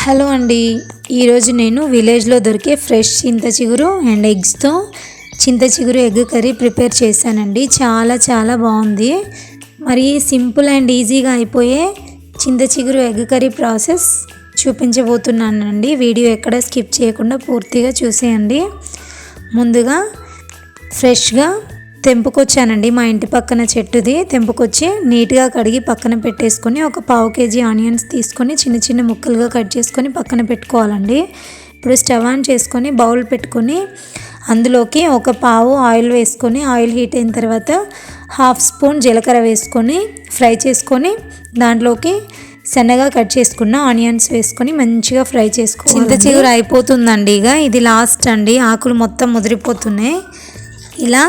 Hello అండి, ఈరోజు నేను విలేజ్లో దొరికే ఫ్రెష్ చింత చిగురు అండ్ ఎగ్స్తో చింత చిగురు ఎగ్ కర్రీ ప్రిపేర్ చేశానండి. చాలా బాగుంది. మరి సింపుల్ అండ్ ఈజీగా అయిపోయే చింత చిగురు ఎగ్ కర్రీ ప్రాసెస్ చూపించబోతున్నానండి. వీడియో ఎక్కడ స్కిప్ చేయకుండా పూర్తిగా చూసేయండి. ముందుగా ఫ్రెష్గా తెంపుకొచ్చానండి, మా ఇంటి పక్కన చెట్టుది. తెంపుకొచ్చి నీట్గా కడిగి పక్కన పెట్టేసుకొని ఒక పావు కేజీ ఆనియన్స్ తీసుకొని చిన్న ముక్కలుగా కట్ చేసుకొని పక్కన పెట్టుకోవాలండి. ఇప్పుడు స్టవ్ ఆన్ చేసుకొని బౌల్ పెట్టుకొని అందులోకి ఒక పావు ఆయిల్ వేసుకొని ఆయిల్ హీట్ అయిన తర్వాత హాఫ్ స్పూన్ జీలకర్ర వేసుకొని ఫ్రై చేసుకొని దాంట్లోకి సన్నగా కట్ చేసుకున్న ఆనియన్స్ వేసుకొని మంచిగా ఫ్రై చేసుకోవాలి. చింత చిగురు అయిపోతుందండి, ఇక ఇది లాస్ట్ అండి. ఆకులు మొత్తం ముదిరిపోతున్నాయి. ఇలా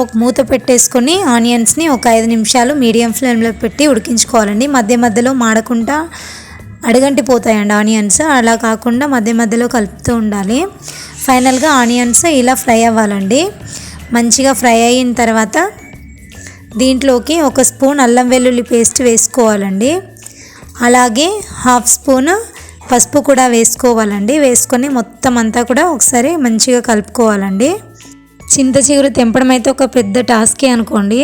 ఒక మూత పెట్టేసుకొని ఆనియన్స్ని ఒక 5 నిమిషాలు మీడియం ఫ్లేమ్లో పెట్టి ఉడికించుకోవాలండి. మధ్యలో మాడకుండా అడుగంటిపోతాయండి ఆనియన్స్. అలా కాకుండా మధ్యలో కలుపుతూ ఉండాలి. ఫైనల్గా ఆనియన్స్ ఇలా ఫ్రై అవ్వాలండి. మంచిగా ఫ్రై అయిన తర్వాత దీంట్లోకి ఒక స్పూన్ అల్లం వెల్లుల్లి పేస్ట్ వేసుకోవాలండి. అలాగే హాఫ్ స్పూన్ పసుపు కూడా వేసుకోవాలండి. వేసుకొని మొత్తం అంతా కూడా ఒకసారి మంచిగా కలుపుకోవాలండి. చింత చిగురు తెంపడం అయితే ఒక పెద్ద టాస్కే అనుకోండి.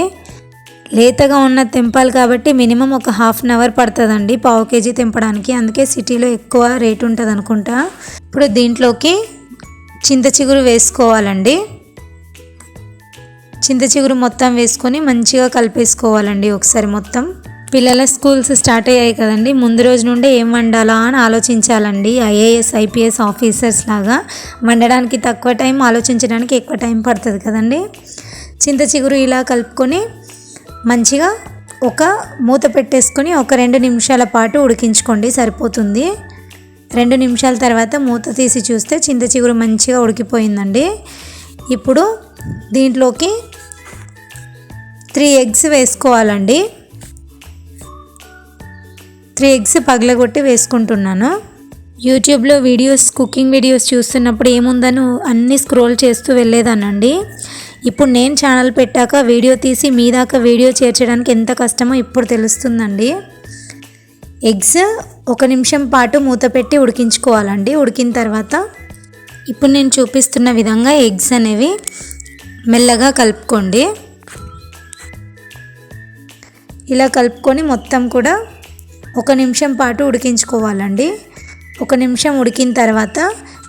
లేతగా ఉన్న తెంపాలి కాబట్టి మినిమం ఒక హాఫ్ అన్ అవర్ పడుతుందండి పావు కేజీ తెంపడానికి. అందుకే సిటీలో ఎక్కువ రేట్ ఉంటుంది అనుకుంటా. ఇప్పుడు దీంట్లోకి చింత చిగురు వేసుకోవాలండి. చింత చిగురు మొత్తం వేసుకొని మంచిగా కలిపేసుకోవాలండి ఒకసారి మొత్తం. పిల్లల స్కూల్స్ స్టార్ట్ అయ్యాయి కదండి, ముందు రోజు నుండే ఏం వండాలా అని ఆలోచించాలండి. ఐఏఎస్ ఐపీఎస్ ఆఫీసర్స్ లాగా వండడానికి తక్కువ టైం, ఆలోచించడానికి ఎక్కువ టైం పడుతుంది కదండి. చింత చిగురు ఇలా కలుపుకొని మంచిగా ఒక మూత పెట్టేసుకొని ఒక 2 నిమిషాల పాటు ఉడికించుకోండి, సరిపోతుంది. 2 నిమిషాల తర్వాత మూత తీసి చూస్తే చింత చిగురు మంచిగా ఉడికిపోయిందండి. ఇప్పుడు దీంట్లోకి 3 ఎగ్స్ వేసుకోవాలండి. 3 ఎగ్స్ పగలగొట్టి వేసుకుంటున్నాను. యూట్యూబ్లో కుకింగ్ వీడియోస్ చూస్తున్నప్పుడు ఏముందని అన్నీ స్క్రోల్ చేస్తూ వెళ్ళేదానండి. ఇప్పుడు నేను ఛానల్ పెట్టాక వీడియో తీసి మీ దాకా వీడియో చేర్చడానికి ఎంత కష్టమో ఇప్పుడు తెలుస్తుందండి. ఎగ్స్ 1 నిమిషం పాటు మూత పెట్టి ఉడికించుకోవాలండి. ఉడికిన తర్వాత ఇప్పుడు నేను చూపిస్తున్న విధంగా ఎగ్స్ అనేవి మెల్లగా కలుపుకోండి. ఇలా కలుపుకొని మొత్తం కూడా 1 నిమిషం పాటు ఉడికించుకోవాలండి. 1 నిమిషం ఉడికిన తర్వాత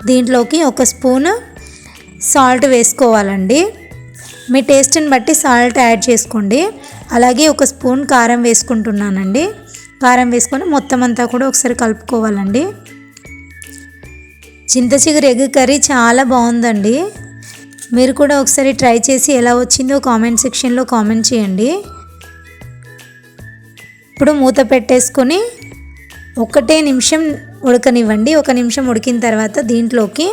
దీంట్లోకి ఒక స్పూన్ సాల్ట్ వేసుకోవాలండి. మీ టేస్ట్ని బట్టి సాల్ట్ యాడ్ చేసుకోండి. అలాగే ఒక స్పూన్ కారం వేసుకుంటున్నానండి. కారం వేసుకొని మొత్తం అంతా కూడా ఒకసారి కలుపుకోవాలండి. చింత చిగురు ఎగ్ కర్రీ చాలా బాగుందండి. మీరు కూడా ఒకసారి ట్రై చేసి ఎలా వచ్చిందో కామెంట్ సెక్షన్లో కామెంట్ చేయండి. ఇప్పుడు మూత పెట్టేసుకొని 1 నిమిషం ఉడకనివ్వండి. 1 నిమిషం ఉడికిన తర్వాత దీంట్లోకి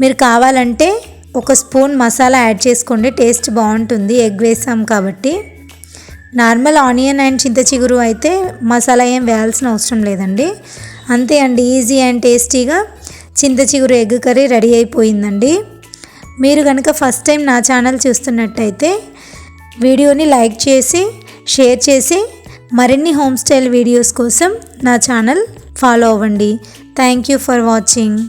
మీరు కావాలంటే ఒక స్పూన్ మసాలా యాడ్ చేసుకోండి, టేస్ట్ బాగుంటుంది. ఎగ్ వేసాం కాబట్టి. నార్మల్ ఆనియన్ అండ్ చింత చిగురు అయితే మసాలా ఏం వేయాల్సిన అవసరం లేదండి. అంతే అండి, ఈజీ అండ్ టేస్టీగా చింత చిగురు ఎగ్ కర్రీ రెడీ అయిపోయిందండి. మీరు కనుక ఫస్ట్ టైం నా ఛానల్ చూస్తున్నట్టయితే వీడియోని లైక్ చేసి షేర్ చేసి మరిన్ని హోమ్ స్టైల్ వీడియోస్ కోసం నా ఛానల్ ఫాలో అవ్వండి. Thank you for watching.